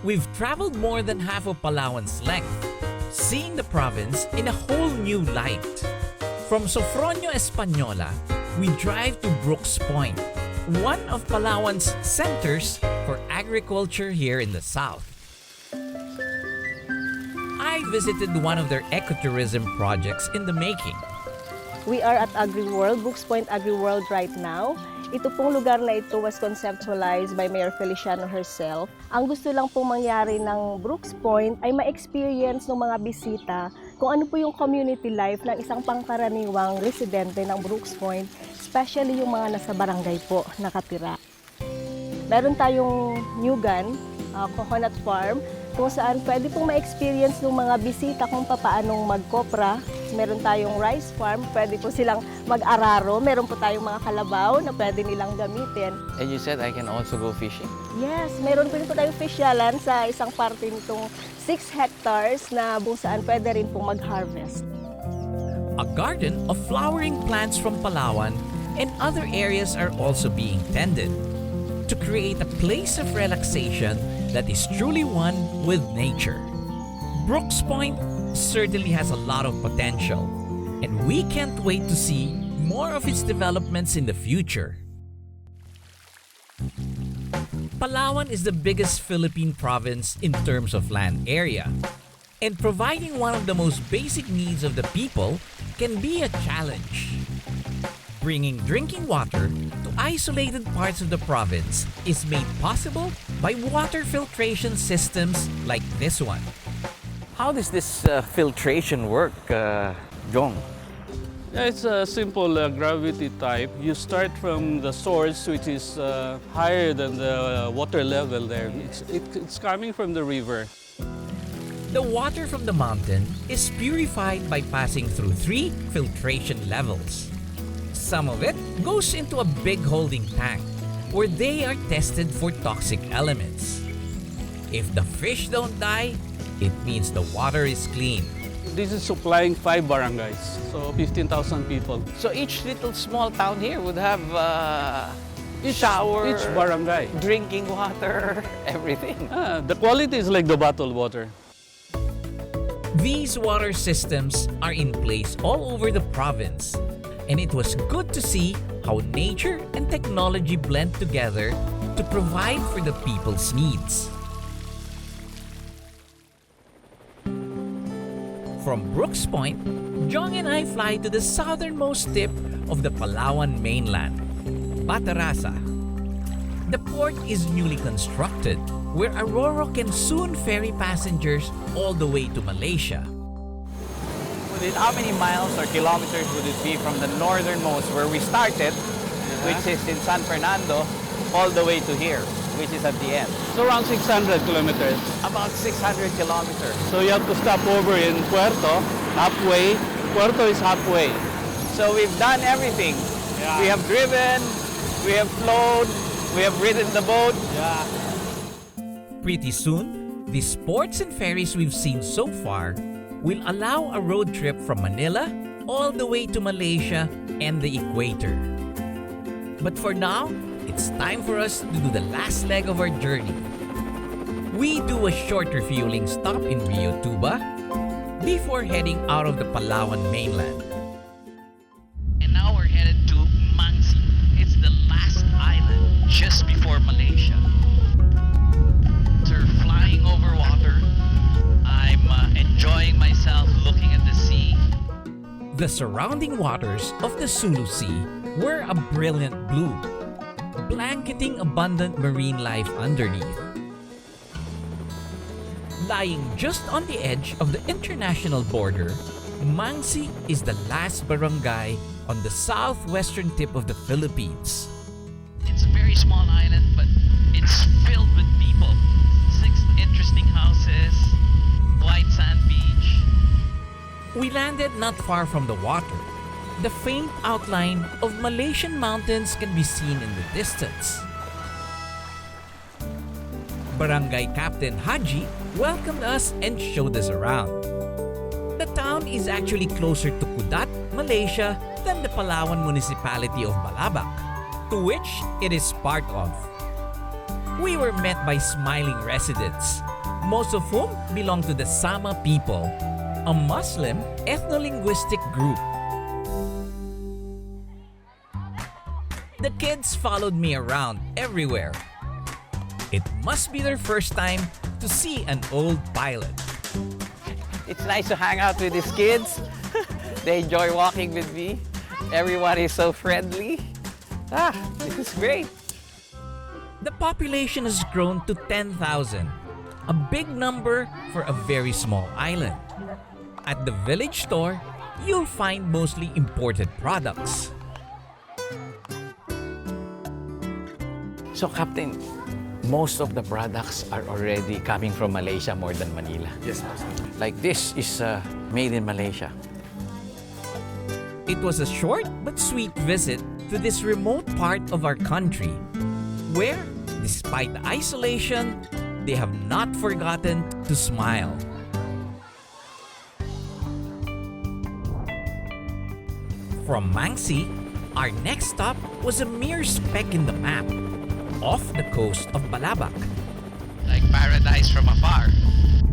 We've traveled more than half of Palawan's length, seeing the province in a whole new light. From Sofronio Española, we drive to Brooks Point, one of Palawan's centers for agriculture here in the south. I visited one of their ecotourism projects in the making. We are at AgriWorld, Brooks Point AgriWorld right now. Ito pong lugar na ito was conceptualized by Mayor Feliciano herself. Ang gusto lang pong mangyari ng Brooks Point ay ma-experience ng mga bisita kung ano po yung community life ng isang pangkaraniwang residente ng Brooks Point, especially yung mga nasa barangay po nakatira. Meron tayong Nugan, coconut farm, kung saan pwede pong ma-experience ng mga bisita kung paanong magkopra. Meron tayong rice farm, pwede po silang mag-araro. Meron po tayong mga kalabaw na pwede nilang gamitin. And you said I can also go fishing? Yes, meron po tayong fisyalan sa isang parte nitong 6 hectares na kung saan pwede rin pong mag-harvest. A garden of flowering plants from Palawan and other areas are also being tended to create a place of relaxation that is truly one with nature. Brooks Point certainly has a lot of potential, and we can't wait to see more of its developments in the future. Palawan is the biggest Philippine province in terms of land area, and providing one of the most basic needs of the people can be a challenge. Bringing drinking water to isolated parts of the province is made possible by water filtration systems like this one. How does this filtration work, Jong? Yeah, it's a simple gravity type. You start from the source, which is higher than the water level there. It's coming from the river. The water from the mountain is purified by passing through 3 filtration levels. Some of it goes into a big holding tank where they are tested for toxic elements. If the fish don't die, it means the water is clean. This is supplying 5 barangays, so 15,000 people. So each little small town here would have shower, Each barangay. drinking water, everything. The quality is like the bottled water. These water systems are in place all over the province, and it was good to see how nature and technology blend together to provide for the people's needs. From Brooks Point, Jong and I fly to the southernmost tip of the Palawan mainland, Batarasa. The port is newly constructed, where a Ro-Ro can soon ferry passengers all the way to Malaysia. How many miles or kilometers would it be from the northernmost where we started, which is in San Fernando, all the way to here, which is at the end? So around 600 kilometers. About 600 kilometers. So you have to stop over in Puerto, halfway. Puerto is halfway. So we've done everything. Yeah. We have driven, we have flown, we have ridden the boat. Yeah. Pretty soon, the sports and ferries we've seen so far will allow a road trip from Manila all the way to Malaysia and the equator. But for now, it's time for us to do the last leg of our journey. We do a short refueling stop in Rio Tuba before heading out of the Palawan mainland. And now we're headed to Mangsi. It's the last island just before Malaysia. We're flying over water. I'm enjoying myself looking at the sea. The surrounding waters of the Sulu Sea were a brilliant blue, blanketing abundant marine life underneath. Lying just on the edge of the international border, Mangsi is the last barangay on the southwestern tip of the Philippines. It's a very small island, but it's filled with people. 6 interesting houses, white sand beach. We landed not far from the water. The faint outline of Malaysian mountains can be seen in the distance. Barangay Captain Haji welcomed us and showed us around. The town is actually closer to Kudat, Malaysia than the Palawan Municipality of Balabac, to which it is part of. We were met by smiling residents most of whom belong to the Sama people, a Muslim ethno-linguistic group. The kids followed me around everywhere. It must be their first time to see an old pilot. It's nice to hang out with these kids. They enjoy walking with me. Everyone is so friendly. This is great. The population has grown to 10,000, a big number for a very small island. At the village store, you'll find mostly imported products. So, Captain, most of the products are already coming from Malaysia more than Manila. Yes, boss. Like this is made in Malaysia. It was a short but sweet visit to this remote part of our country, where, despite the isolation, they have not forgotten to smile. From Mangsi, our next stop was a mere speck in the map, off the coast of Balabac. Like paradise from afar.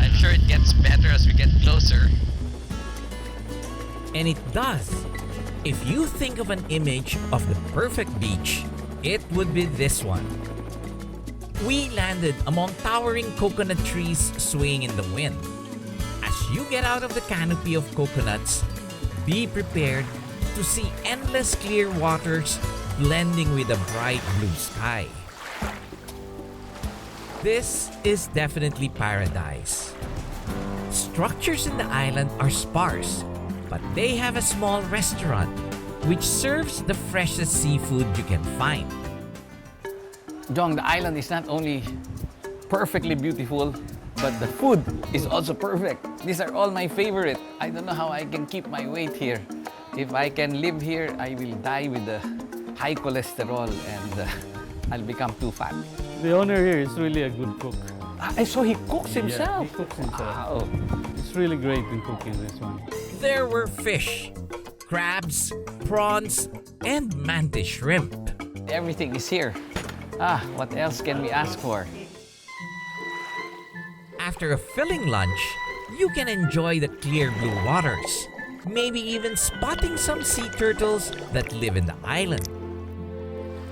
I'm sure it gets better as we get closer. And it does. If you think of an image of the perfect beach, it would be this one. We landed among towering coconut trees swaying in the wind. As you get out of the canopy of coconuts, be prepared to see endless clear waters blending with a bright blue sky. This is definitely paradise. Structures in the island are sparse, but they have a small restaurant which serves the freshest seafood you can find. Jong, the island is not only perfectly beautiful, but the food is also perfect. These are all my favorite. I don't know how I can keep my weight here. If I can live here, I will die with the high cholesterol and I'll become too fat. The owner here is really a good cook. I saw he cooks himself. Yeah, he cooks himself. Wow. He's really great in cooking this one. There were fish, crabs, prawns, and mantis shrimp. Everything is here. What else can we ask for? After a filling lunch, you can enjoy the clear blue waters, maybe even spotting some sea turtles that live in the island.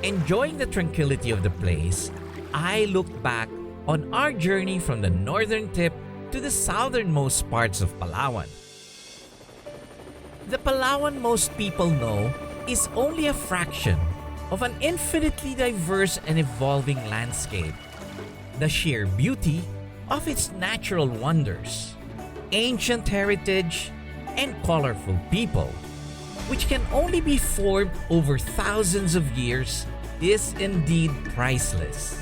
Enjoying the tranquility of the place, I looked back on our journey from the northern tip to the southernmost parts of Palawan. The Palawan most people know is only a fraction of an infinitely diverse and evolving landscape. The sheer beauty of its natural wonders, ancient heritage, and colorful people, which can only be formed over thousands of years, is indeed priceless.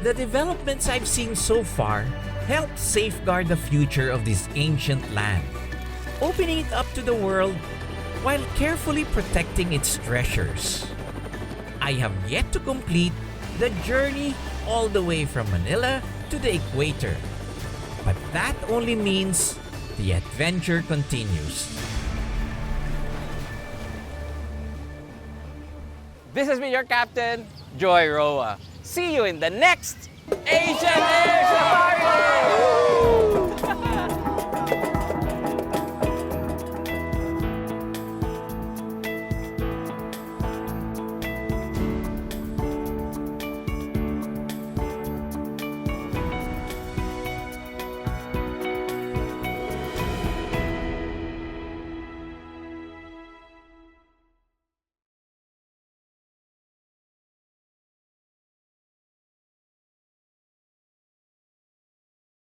The developments I've seen so far help safeguard the future of this ancient land, opening it up to the world while carefully protecting its treasures. I have yet to complete the journey all the way from Manila to the equator, but that only means the adventure continues. This has been your captain, Jong Roa. See you in the next Asian Air Safari!